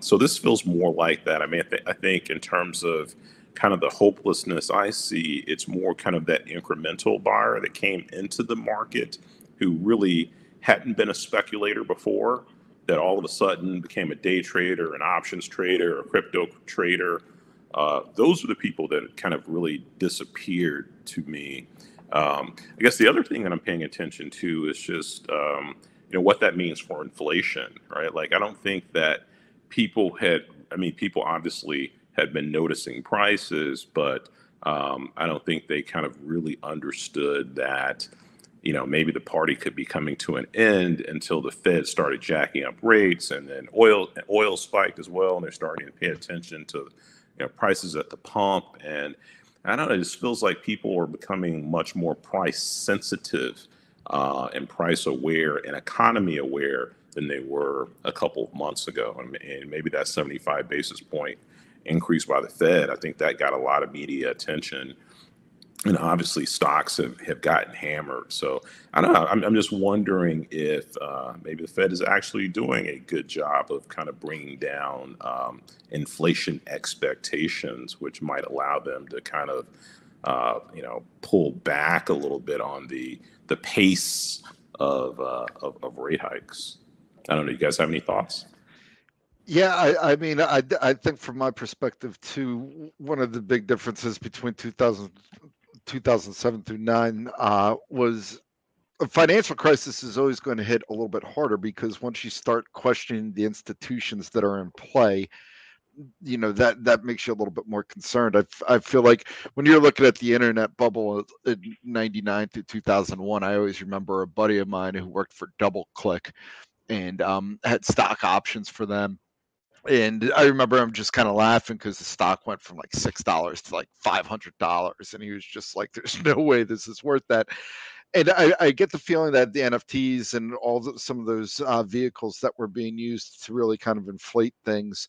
So this feels more like that. I mean, I think in terms of kind of the hopelessness I see, it's more kind of that incremental buyer that came into the market who really hadn't been a speculator before, that all of a sudden became a day trader, an options trader, a crypto trader. Those are the people that kind of really disappeared to me. I guess the other thing that I'm paying attention to is just, what that means for inflation, right? Like, I don't think that people obviously had been noticing prices, but I don't think they kind of really understood that, maybe the party could be coming to an end until the Fed started jacking up rates, and then oil spiked as well, and they're starting to pay attention to prices at the pump. And I don't know, it just feels like people are becoming much more price sensitive and price aware and economy aware than they were a couple of months ago. And maybe that 75 basis point increase by the Fed, I think that got a lot of media attention. And obviously stocks have gotten hammered. So I don't know. I'm just wondering if maybe the Fed is actually doing a good job of kind of bringing down inflation expectations, which might allow them to kind of pull back a little bit on the pace of rate hikes. I don't know. You guys have any thoughts? Yeah, I mean, I think from my perspective too, one of the big differences between 2007 through 9 was a financial crisis is always going to hit a little bit harder, because once you start questioning the institutions that are in play, that makes you a little bit more concerned. I feel like when you're looking at the internet bubble in 99 through 2001, I always remember a buddy of mine who worked for DoubleClick and had stock options for them. And I remember him just kind of laughing because the stock went from like $6 to like $500. And he was just like, there's no way this is worth that. And I get the feeling that the NFTs and some of those vehicles that were being used to really kind of inflate things,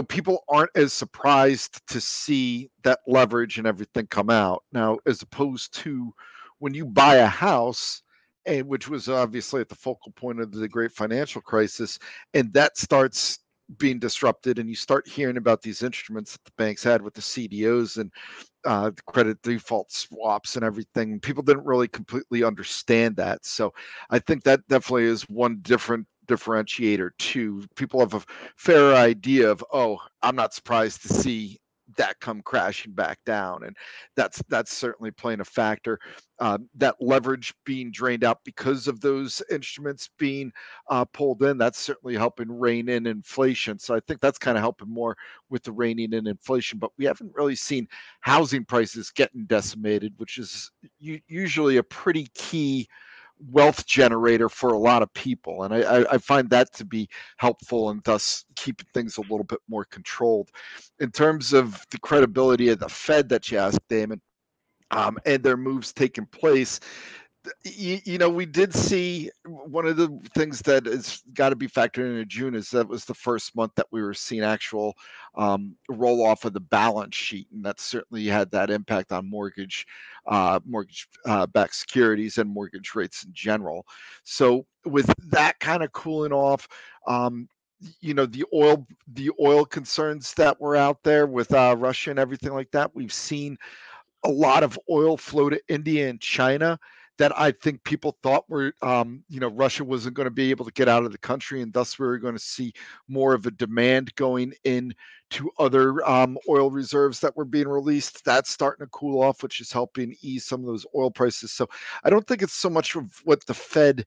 people aren't as surprised to see that leverage and everything come out now, as opposed to when you buy a house, and which was obviously at the focal point of the great financial crisis, and that starts being disrupted, and you start hearing about these instruments that the banks had with the CDOs and the credit default swaps and everything. People didn't really completely understand that. So I think that definitely is one differentiator too. People have a fair idea of, oh, I'm not surprised to see that come crashing back down, and that's certainly playing a factor. That leverage being drained out because of those instruments being pulled in, that's certainly helping rein in inflation. So I think that's kind of helping more with the reining in inflation. But we haven't really seen housing prices getting decimated, which is usually a pretty key wealth generator for a lot of people. And I find that to be helpful, and thus keeping things a little bit more controlled. In terms of the credibility of the Fed that you asked, Damon, and their moves taking place, we did see one of the things that has got to be factored into June is that was the first month that we were seeing actual roll off of the balance sheet, and that certainly had that impact on mortgage backed securities and mortgage rates in general. So with that kind of cooling off, the oil concerns that were out there with Russia and everything like that, we've seen a lot of oil flow to India and China that I think people thought were, Russia wasn't going to be able to get out of the country, and thus we were going to see more of a demand going in to other oil reserves that were being released. That's starting to cool off, which is helping ease some of those oil prices. So I don't think it's so much of what the Fed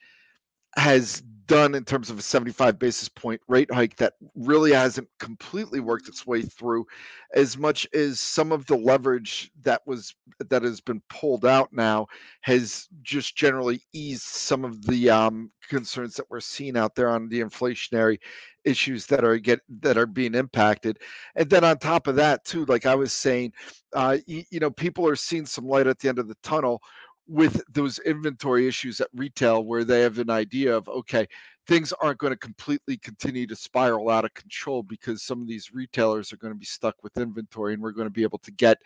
has done in terms of a 75 basis point rate hike that really hasn't completely worked its way through, as much as some of the leverage that has been pulled out now has just generally eased some of the concerns that we're seeing out there on the inflationary issues that are being impacted. And then on top of that too, like I was saying, people are seeing some light at the end of the tunnel with those inventory issues at retail, where they have an idea of, okay, things aren't going to completely continue to spiral out of control because some of these retailers are going to be stuck with inventory, and we're going to be able to get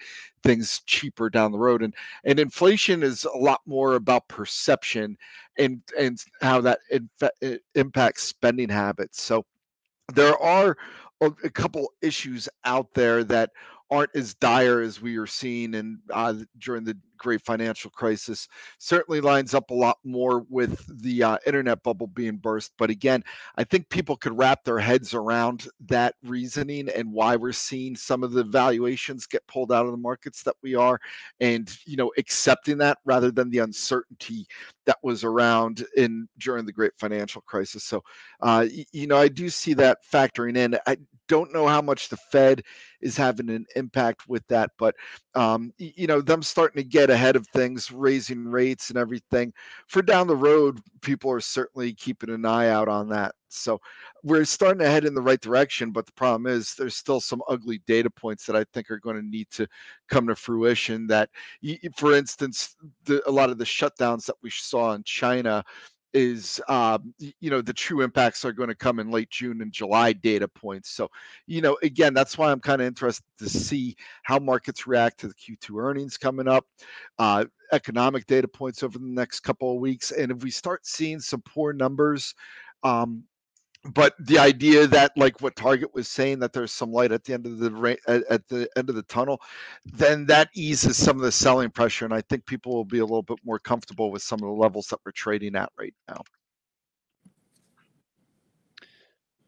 things cheaper down the road. And inflation is a lot more about perception and how that impacts spending habits. So there are a couple issues out there that aren't as dire as we were seeing in during the great financial crisis. Certainly lines up a lot more with the internet bubble being burst. But again, I think people could wrap their heads around that reasoning and why we're seeing some of the valuations get pulled out of the markets that we are, and accepting that rather than the uncertainty that was around during the great financial crisis. So I do see that factoring in. I don't know how much the Fed is having an impact with that, but them starting to get ahead of things, raising rates and everything for down the road, people are certainly keeping an eye out on that. So we're starting to head in the right direction, but the problem is there's still some ugly data points that I think are going to need to come to fruition. That, for instance, a lot of the shutdowns that we saw in China is the true impacts are going to come in late June and July data points. So again, that's why I'm kind of interested to see how markets react to the Q2 earnings coming up, economic data points over the next couple of weeks, and if we start seeing some poor numbers, but the idea that, like what Target was saying, that there's some light at the end of the tunnel, then that eases some of the selling pressure, and I think people will be a little bit more comfortable with some of the levels that we're trading at right now.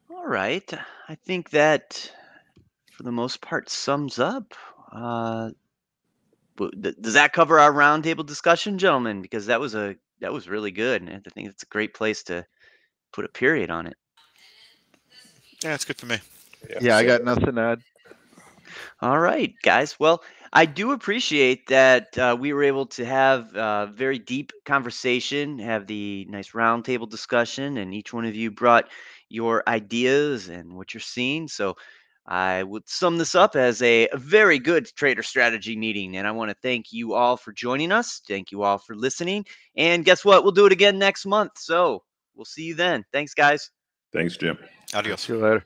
All right, I think that for the most part sums up. Does that cover our roundtable discussion, gentlemen? Because that was really good, and I think it's a great place to put a period on it. Yeah, it's good for me. Yeah, I got nothing to add. All right, guys. Well, I do appreciate that we were able to have a very deep conversation, have the nice roundtable discussion, and each one of you brought your ideas and what you're seeing. So I would sum this up as a very good trader strategy meeting. And I want to thank you all for joining us. Thank you all for listening. And guess what? We'll do it again next month. So we'll see you then. Thanks, guys. Thanks, Jim. Adios. See you later.